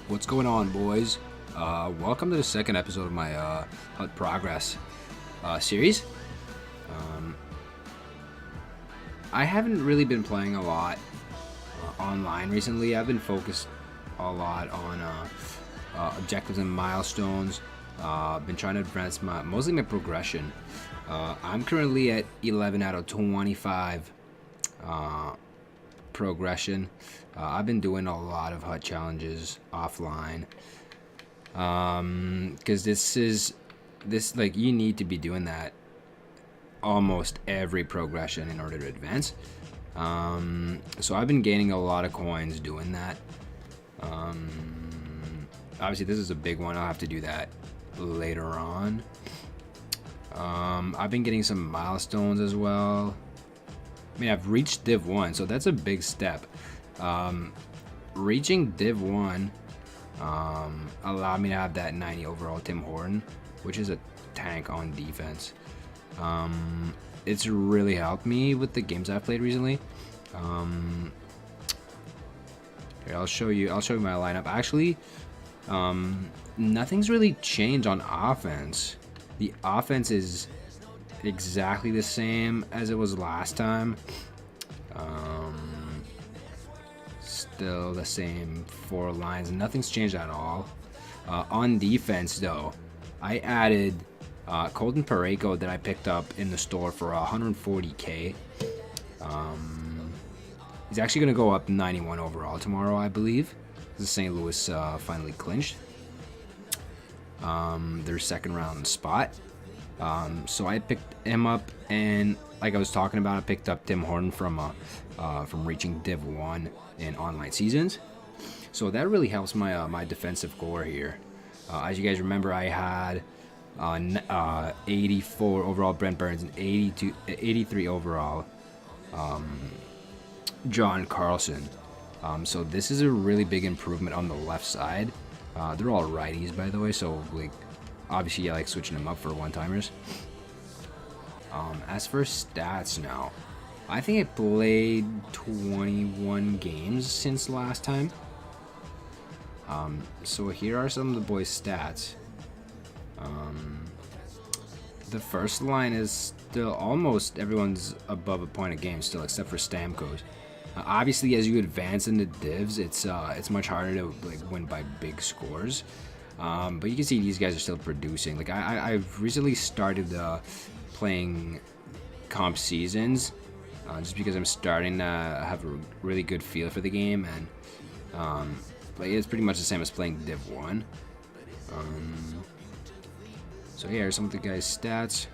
What's going on, boys? Welcome to the second episode of my Hut Progress series. I haven't really been playing a lot online recently. I've been focused a lot on objectives and milestones. Been trying to advance mostly my progression. I'm currently at 11 out of 25 progression. I've been doing a lot of hut challenges offline because like you need to be doing that almost every progression in order to advance. So I've been gaining a lot of coins doing that. Obviously this is a big one. I'll have to do that later on. I've been getting some milestones as well. I mean, I've reached Div 1, so that's a big step. Reaching Div 1 allowed me to have that 90 overall Tim Horton, which is a tank on defense. It's really helped me with the games I've played recently. Here, I'll show you my lineup. Actually, nothing's really changed on offense. The offense is exactly the same as it was last time. Still the same 4 lines. Nothing's changed at all. On defense, though, I added Colton Parayko that I picked up in the store for 140k. He's actually going to go up 91 overall tomorrow, I believe. The St. Louis finally clinched their second round spot. So I picked him up, and like I was talking about, I picked up Tim Horton from reaching Div 1 in online seasons. So that really helps my my defensive core here. As you guys remember, I had 84 overall Brent Burns and 83 overall John Carlson. So this is a really big improvement on the left side. They're all righties, by the way, so like obviously I like switching them up for one-timers. As for stats now, I think I played 21 games since last time. So here are some of the boys' stats. The first line is still almost everyone's above a point a game still, except for Stamkos. Obviously, as you advance into divs, it's much harder to like win by big scores. But you can see these guys are still producing. Like I've recently started playing comp seasons, just because I'm starting to have a really good feel for the game, and like it's pretty much the same as playing Div 1. So here are some of the guys' stats.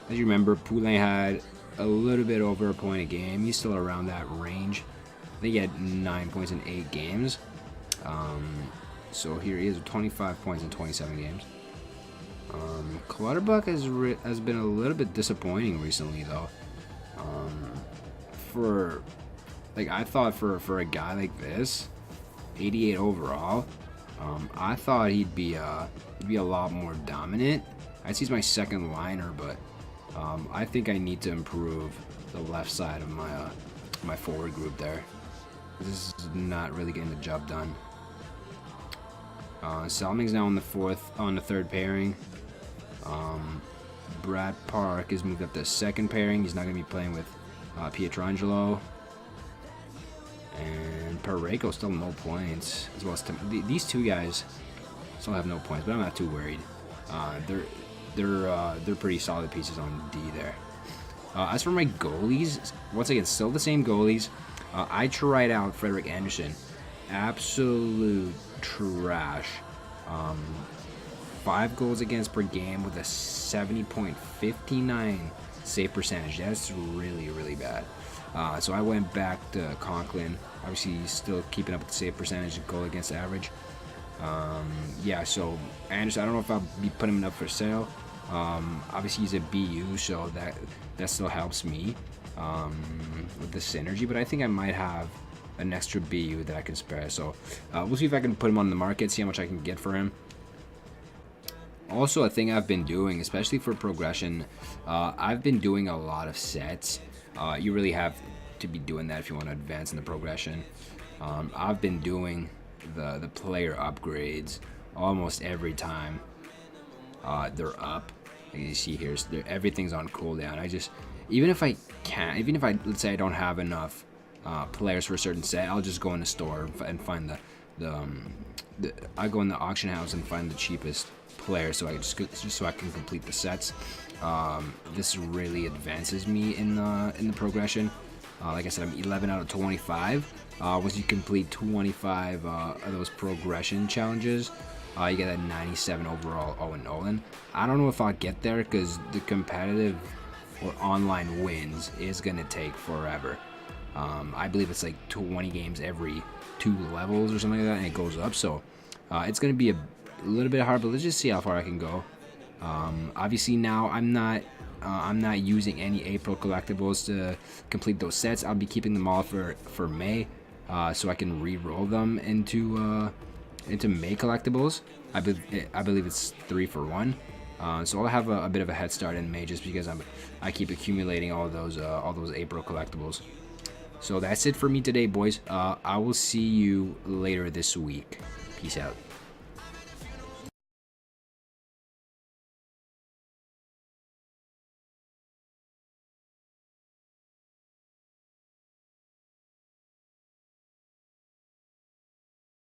As you remember, Poulain had a little bit over a point a game. He's still around that range. I think he had 9 points in 8 games. So here he is with 25 points in 27 games. Clutterbuck has been a little bit disappointing recently, though. I thought for a guy like this, 88 overall, I thought he'd be a lot more dominant. I'd say he's my second liner, but I think I need to improve the left side of my forward group there. This is not really getting the job done. Salming's now on the third pairing. Brad Park is moved up to second pairing. He's not going to be playing with Pietrangelo. And Parayko still no points, as well as these two guys still have no points, but I'm not too worried. They're pretty solid pieces on D there. As for my goalies, once again, still the same goalies. I tried out Frederick Anderson. Absolute trash. 5 goals against per game with a 70.59 save percentage. That's really, really bad. So I went back to Conklin. Obviously, he's still keeping up with the save percentage and goal against average. Yeah, so Anderson, I don't know if I'll be putting him up for sale. Obviously, he's a BU, so that still helps me with the synergy. But I think I might have an extra BU that I can spare. So we'll see if I can put him on the market, see how much I can get for him. Also, a thing I've been doing, especially for progression, I've been doing a lot of sets. You really have to be doing that if you want to advance in the progression. I've been doing the player upgrades almost every time they're up. Like you see here, everything's on cooldown. Even if I let's say I don't have enough players for a certain set, I'll just go in the store and find I go in the auction house and find the cheapest player, so I can just so I can complete the sets. This really advances me in the progression. Like I said, I'm 11 out of 25. Once you complete 25 of those progression challenges, you get a 97 overall Owen Nolan. I don't know if I'll get there because the competitive or online wins is gonna take forever. I believe it's like 20 games every 2 levels or something like that, and it goes up. So it's gonna be a little bit hard, but let's just see how far I can go. Obviously now I'm not using any April collectibles to complete those sets. I'll be keeping them all for May, so I can re-roll them into May collectibles. I believe it's 3 for 1. So I'll have a bit of a head start in May just because I keep accumulating all those April collectibles. So that's it for me today, boys. I will see you later this week. Peace out.